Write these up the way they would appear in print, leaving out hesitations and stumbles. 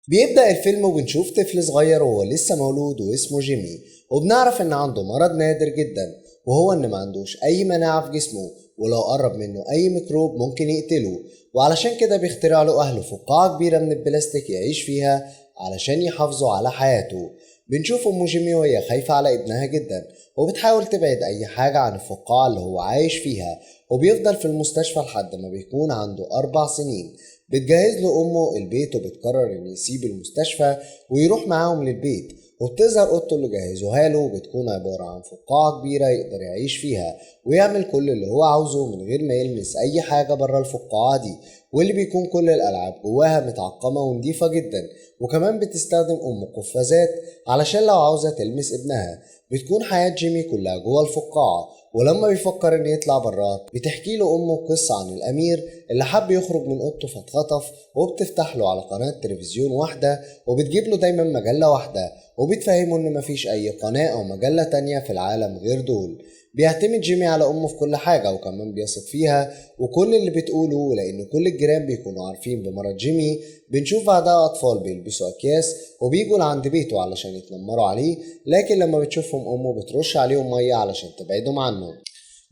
بيبدأ الفيلم وبنشوف طفل صغير وهو لسه مولود واسمه جيمي، وبنعرف ان عنده مرض نادر جدا، وهو ان ما عندوش اي مناعة في جسمه، ولو قرب منه اي ميكروب ممكن يقتله. وعلشان كده بيخترع له اهله فقاعة كبيرة من البلاستيك يعيش فيها علشان يحافظوا على حياته. بنشوف ام جيمي وهي خايفة على ابنها جدا، وبتحاول تبعد اي حاجة عن الفقاعة اللي هو عايش فيها، وبيفضل في المستشفى لحد ما بيكون عنده 4 سنين. بتجهز له أمه البيت وبتقرر إن يسيب المستشفى ويروح معاهم للبيت، وبتظهر أوضته اللي جهزوها له، وبتكون عبارة عن فقاعة كبيرة يقدر يعيش فيها ويعمل كل اللي هو عاوزه من غير ما يلمس أي حاجة برا الفقاعة دي، واللي بيكون كل الألعاب جواها متعقمة ونضيفة جدا. وكمان بتستخدم أم قفازات علشان لو عاوزة تلمس ابنها. بتكون حياة جيمي كلها جوا الفقاعة، ولما بيفكر إنه يطلع براه بتحكي له أمه قصة عن الأمير اللي حب يخرج من أوضته فاتخطف، وبتفتح له على قناة تلفزيون واحدة، وبتجيب له دايما مجلة واحدة، وبتفهمه إن مفيش أي قناة أو مجلة تانية في العالم غير دول. بيعتمد جيمي على أمه في كل حاجة، وكمان بيثق فيها وكل اللي بتقوله، لأن كل الجيران بيكونوا عارفين بمرض جيمي. بنشوف بعدها أطفال بيلبسوا أكياس وبيجوا لعند بيته علشان يتنمروا عليه، لكن لما بتشوفهم أمه بترش عليهم مية علشان تبعدهم عنه.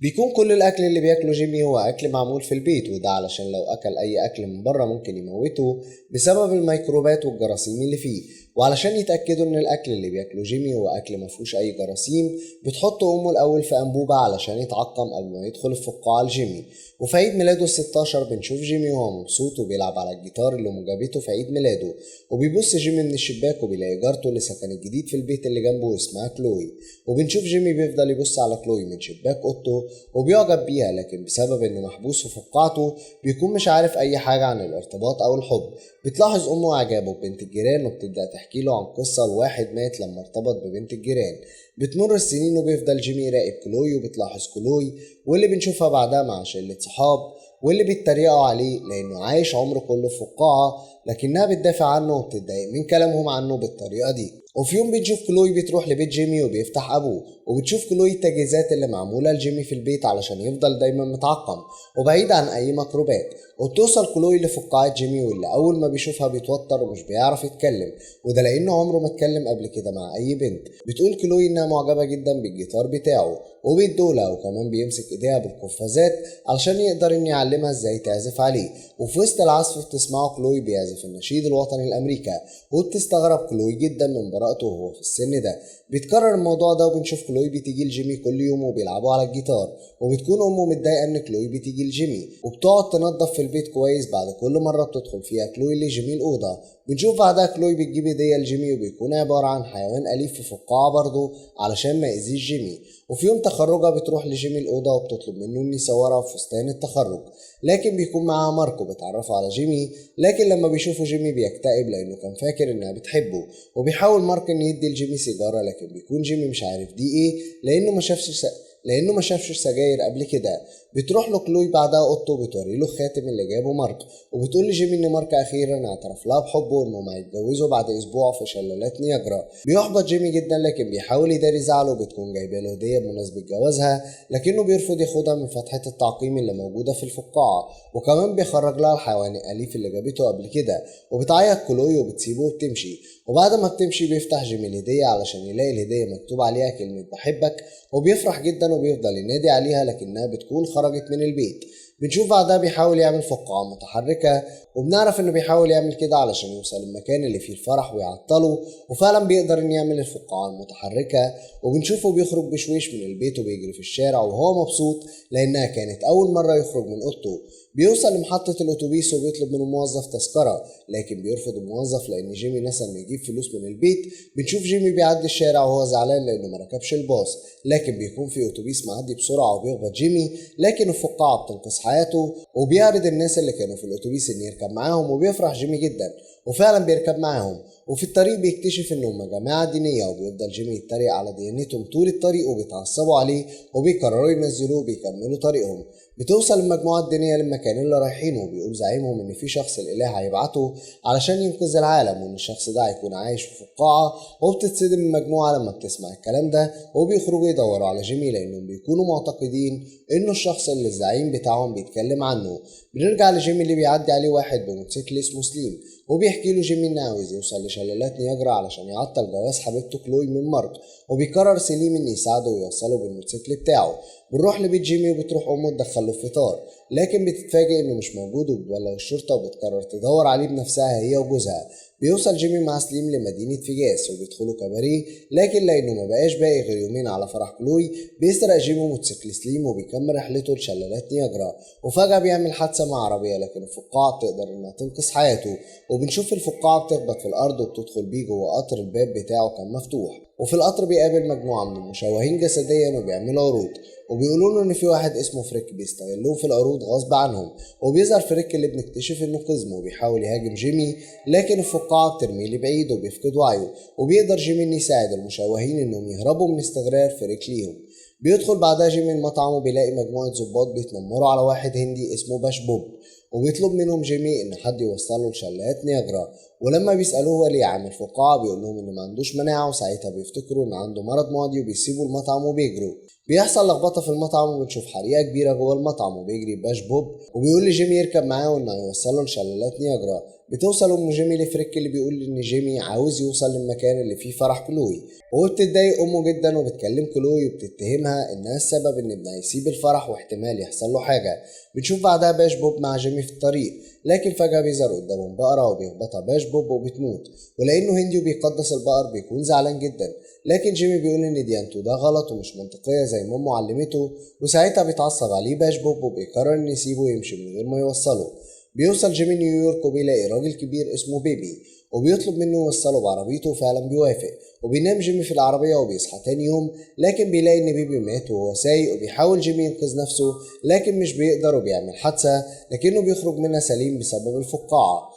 بيكون كل الاكل اللي بياكله جيمي هو اكل معمول في البيت، وده علشان لو اكل اي اكل من بره ممكن يموته بسبب الميكروبات والجراثيم اللي فيه. وعلشان يتاكدوا ان الاكل اللي بياكله جيمي هو اكل مفهوش اي جراثيم، بتحط امه الاول في انبوبه علشان يتعقم قبل ما يدخل الفقاعه لجيمي. وفي عيد ميلاده ال16 بنشوف جيمي وهو مبسوط وبيلعب على الجيتار اللي امه جابته في عيد ميلاده، وبيبص جيمي من الشباك وبيلاقي جارته اللي سكن الجديد في البيت اللي جنبه اسمها كلوي. وبنشوف جيمي بيفضل يبص على كلوي من شباك اوضته وبيعجب بيها، لكن بسبب انه محبوس في فقاعته بيكون مش عارف اي حاجة عن الارتباط او الحب. بتلاحظ امه اعجابه ببنت الجيران، وبتبدأ تحكي له عن قصة لواحد مات لما ارتبط ببنت الجيران. بتمر السنين وبيفضل جيمي يراقب كلوي وبتلاحظ كلوي، واللي بنشوفها بعدها مع شلة صحاب، واللي بيتريقوا عليه لانه عايش عمره كله في فقاعة، لكنها بتدافع عنه وبتتضايق من كلامهم عنه بالطريقة دي. وفي يوم بنشوف كلوي بتروح لبيت جيمي وبيفتح ابوه، وبتشوف كلوي التجهيزات اللي معمولة لجيمي في البيت علشان يفضل دايما متعقم وبعيد عن اي ميكروبات. وبتوصل كلوي لفقاعة جيمي، واللي اول ما بيشوفها بيتوتر ومش بيعرف يتكلم، وده لانه عمره ما اتكلم قبل كده مع اي بنت. بتقول كلوي انها معجبة جدا بالجيتار بتاعه وبيدولها، وكمان بيمسك ايديها بالقفازات علشان يقدر ان يعلمها ازاي تعزف عليه. وفي وسط العزف بتسمعه كلوي بيعزف النشيد الوطني الامريكا، وبتستغرب كلوي جدا من براءته وهو في السن ده. بيتكرر الموضوع ده وبنشوف كلوي بتيجي لجيمي كل يوم وبيلعبوا على الجيتار، وبتكون امه متضايقه ان كلوي بتيجي لجيمي، وبتقعد تنظف في البيت كويس بعد كل مره بتدخل فيها كلوي لجيمي الاوضه. بنشوف بعدها كلوي بتجيب هديه لجيمي، وبيكون عباره عن حيوان اليف في فقاعه برضه علشان ما يأذيش جيمي. وفي يوم تخرجها بتروح لجيمي الاوضه وبتطلب منه انه يصورها في فستان التخرج، لكن بيكون معاها ماركو بتعرفه على جيمي. لكن لما بيشوفه جيمي بيكتئب لانه كان فاكر انها بتحبه، وبيحاول مارك ان يدي لجيمي سيجاره، لكن بيكون جيمي مش عارف دي ايه لانه ما شافش سجاير قبل كده. بتروح له كلوي بعدها اوضته وبتوري له الخاتم اللي جابه مارك، وبتقول لجيمي ان مارك اخيرا اعترف لها بحبه وانهم هيتجوزوا بعد اسبوع في شلالات نياجرا. بيحبط جيمي جدا لكن بيحاول يداري زعله، وبتكون جايبه له هديه بمناسبه جوازها، لكنه بيرفض ياخدها من فتحه التعقيم اللي موجوده في الفقاعه. وكمان بيخرج لها الحيوان الاليف اللي جابته قبل كده، وبتعيط كلوي وبتسيبه وبتمشي. وبعد ما بتمشي بيفتح جيمي الهديه علشان يلاقي الهديه مكتوب عليها كلمه بحبك، وبيفرح جدا وبيفضل ينادي عليها لكنها بتكون خرجت من البيت. بنشوف بعدها بيحاول يعمل فقاعة متحركة، وبنعرف انه بيحاول يعمل كده علشان يوصل المكان اللي فيه الفرح ويعطله، وفعلا بيقدر انه يعمل الفقاعة المتحركة. وبنشوفه بيخرج بشويش من البيت وبيجري في الشارع وهو مبسوط لانها كانت اول مرة يخرج من اوضته. بيوصل لمحطة الأتوبيس وبيطلب من الموظف تذكرة، لكن بيرفض الموظف لأن جيمي نسى إنه يجيب فلوس من البيت. بنشوف جيمي بيعدي الشارع وهو زعلان لأنه مركبش الباص، لكن بيكون في أتوبيس معدي بسرعة وبيخبط جيمي، لكن الفقاعة بتنقذ حياته. وبيعرض الناس اللي كانوا في الأتوبيس إن يركب معاهم، وبيفرح جيمي جدا وفعلا بيركب معاهم. وفي الطريق بيكتشف إنهم جماعة دينية، وبيفضل جيمي يتريق على ديانتهم طول الطريق وبيتعصبوا عليه وبيقرروا ينزلوه وبيكملوا طريقهم. بتوصل المجموعة الدينية للمكان اللي رايحينه، وبيقول زعيمهم إن في شخص الإله هيبعته علشان ينقذ العالم، وإن الشخص ده هيكون عايش في فقاعة. وبتتصدم المجموعة لما بتسمع الكلام ده، وبيخرجوا يدوروا على جيمي لأنهم بيكونوا معتقدين إنه الشخص اللي الزعيم بتاعهم بيتكلم عنه. بنرجع لجيمي اللي بيعدي عليه واحد بموتوسيكل اسمه سليم، وبيحكي له جيمي انه عاوز يوصل لشلالات نياجرا علشان يعطل جواز حبيبته كلوي من مارك، وبيقرر سليم ان يساعده ويوصله بالموتوسيكل بتاعه. بنروح لبيت جيمي وبتروح امه تدخله الفطار، لكن بتتفاجئ انه مش موجود وبتبلغ الشرطه وبتقرر تدور عليه بنفسها هي وجوزها. بيوصل جيمي مع سليم لمدينة فيجاس وبيدخلوا كباريه، لكن لأنه مبقاش باقي غير يومين على فرح كلوي بيسرق جيمي موتوسيكل سليم وبيكمل رحلته لشلالات نياجرا. وفجأة بيعمل حادثة مع عربية، لكن الفقاعة بتقدر إنها تنقذ حياته، وبنشوف الفقاعة بتخبط في الأرض وبتدخل بيه جوه قطر الباب بتاعه كان مفتوح. وفي القطر بيقابل مجموعة من المشوهين جسديا وبيعملوا عروض، وبيقولوا له ان في واحد اسمه فريك بيستغلوه في العروض غصب عنهم. وبيظهر فريك اللي بنكتشف انه قزم وبيحاول يهاجم جيمي، لكن الفقاعة بترميه لبعيد وبيفقد وعيه، وبيقدر جيمي انه يساعد المشوهين انهم يهربوا من استغرار فريك ليهم. بيدخل بعدها جيمي المطعم وبيلاقي مجموعة ضباط بيتنمروا على واحد هندي اسمه باش بوب، وبيطلب منهم جيمي ان حد يوصله لشلالات نياجرا. ولما بيسألوه هو ليه عامل فقاعة بيقول لهم ان ما عندوش مناعة، وساعتها بيفتكروا ان عنده مرض معدي وبيسيبوا المطعم وبيجروا. بيحصل لخبطة في المطعم وبنشوف حريقة كبيرة جوه المطعم، وبيجري باش بوب وبيقول لجيمي يركب معاه وانه هيوصله لشلالات نياجرا. بتوصل ام جيمي لفريك اللي بيقول ان جيمي عاوز يوصل للمكان اللي فيه فرح كلوي، وبتتضايق امه جدا وبتكلم كلوي وبتتهمها انها السبب ان ابنها يسيب الفرح واحتمال يحصل له حاجة. بنشوف بعدها باش بوب مع جيمي في الطريق، لكن فجأة بيظهر قدامهم بقرة وبيخبطها باش بوب وبتموت. ولأنه هندي وبيقدس البقر بيكون زعلان جدا، لكن جيمي بيقول ان ديانته ده غلط ومش منطقية زي ما امه علمته، وساعتها بيتعصب عليه باش بوب وبيقرر ان يسيبه ويمشي من غير ما يوصله. بيوصل جيمي نيويورك وبيلاقي راجل كبير اسمه بيبي وبيطلب منه يوصله بعربيته، وفعلا بيوافق. وبينام جيمي في العربية وبيصحى تاني يوم، لكن بيلاقي ان بيبي مات وهو سايق، وبيحاول جيمي ينقذ نفسه لكن مش بيقدر وبيعمل حادثة، لكنه بيخرج منها سليم بسبب الفقاعة.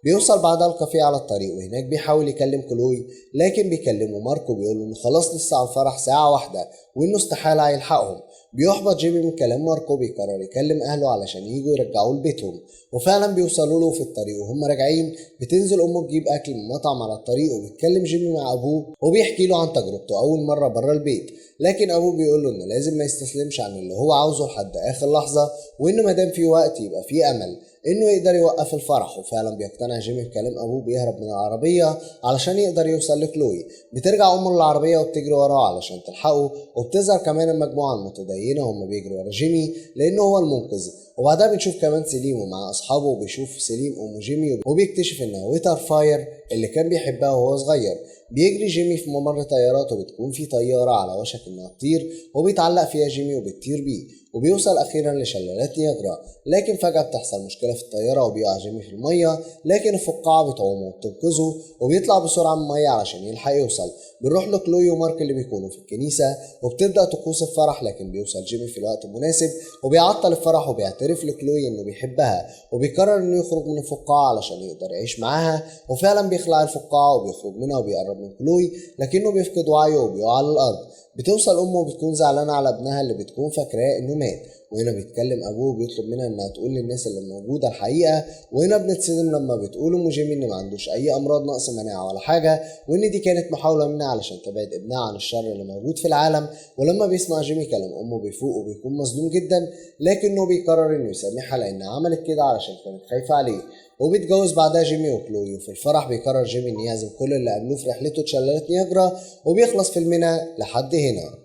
بيوصل بعدها الكافيه على الطريق، وهناك بيحاول يكلم كلوي، لكن بيكلمه ماركو بيقول له انه خلاص لسه على الفرح ساعة واحدة وانه استحالة هيلحقهم. بيحبط جيمي من كلام ماركو، بيقرر يكلم اهله علشان ييجوا يرجعوه لبيتهم، وفعلا بيوصلوا له. في الطريق وهم راجعين بتنزل امه تجيب اكل من مطعم على الطريق، وبيتكلم جيمي مع ابوه وبيحكي له عن تجربته اول مرة بره البيت، لكن ابوه بيقول له انه لازم ما يستسلمش عن اللي هو عاوزه لحد اخر لحظة، وانه مادام في وقت يبقى في امل انه يقدر يوقف الفرح. وفعلا بيقتنع جيمي بكلام ابوه، بيهرب من العربيه علشان يقدر يوصل لكلوي. بترجع امه للعربيه وبتجري وراه علشان تلحقه، وبتظهر كمان المجموعه المتدينه وهم بيجروا ورا جيمي لانه هو المنقذ. وبعدها بنشوف كمان سليم ومع اصحابه، وبيشوف سليم ام جيمي وبيكتشف انها ويتر فاير اللي كان بيحبها وهو صغير. بيجري جيمي في ممر طيارات، وبتكون في طيارة على وشك انها تطير، وبيتعلق فيها جيمي وبتطير بيه، وبيوصل اخيرا لشلالات نياجرا. لكن فجأة بتحصل مشكلة في الطيارة وبيقع جيمي في المية، لكن الفقاعة بتعومه وبتنقذه وبيطلع بسرعة من المية علشان يلحق يوصل. بنروح لكلوي ومارك اللي بيكونوا في الكنيسة، وبتبدأ طقوس الفرح، لكن بيوصل جيمي في الوقت المناسب وبيعطل الفرح، وبيعترف لكلوي انه بيحبها، وبيقرر انه يخرج من الفقاعة علشان يقدر يعيش معاها. وفعلا بيخلع الفقاعة وبيخرج منها وبيقرب من كلوي، لكنه بيفقد وعيه وبيقع على الارض. بتوصل امه وبتكون زعلانه على ابنها اللي بتكون فاكراه انه مات، وهنا بيتكلم ابوه وبيطلب منها انها تقول للناس اللي موجوده الحقيقه. وهنا بنتصدم لما بتقول ام جيمي ان ما عندوش اي امراض نقص مناعه ولا حاجه، وان دي كانت محاوله منها علشان تبعد ابنها عن الشر اللي موجود في العالم. ولما بيسمع جيمي كلام امه بيفوق وبيكون مصدوم جدا، لكنه بيقرر انه يسامحها لانها عملت كده علشان كانت خايفه عليه. وبيتجوز بعدها جيمي وكلوي، وفي الفرح بيقرر جيمي انه يعزم كل اللي قابلوه في رحلته لشلالات نياجرا. وبيخلص فيلمنا لحد هنا.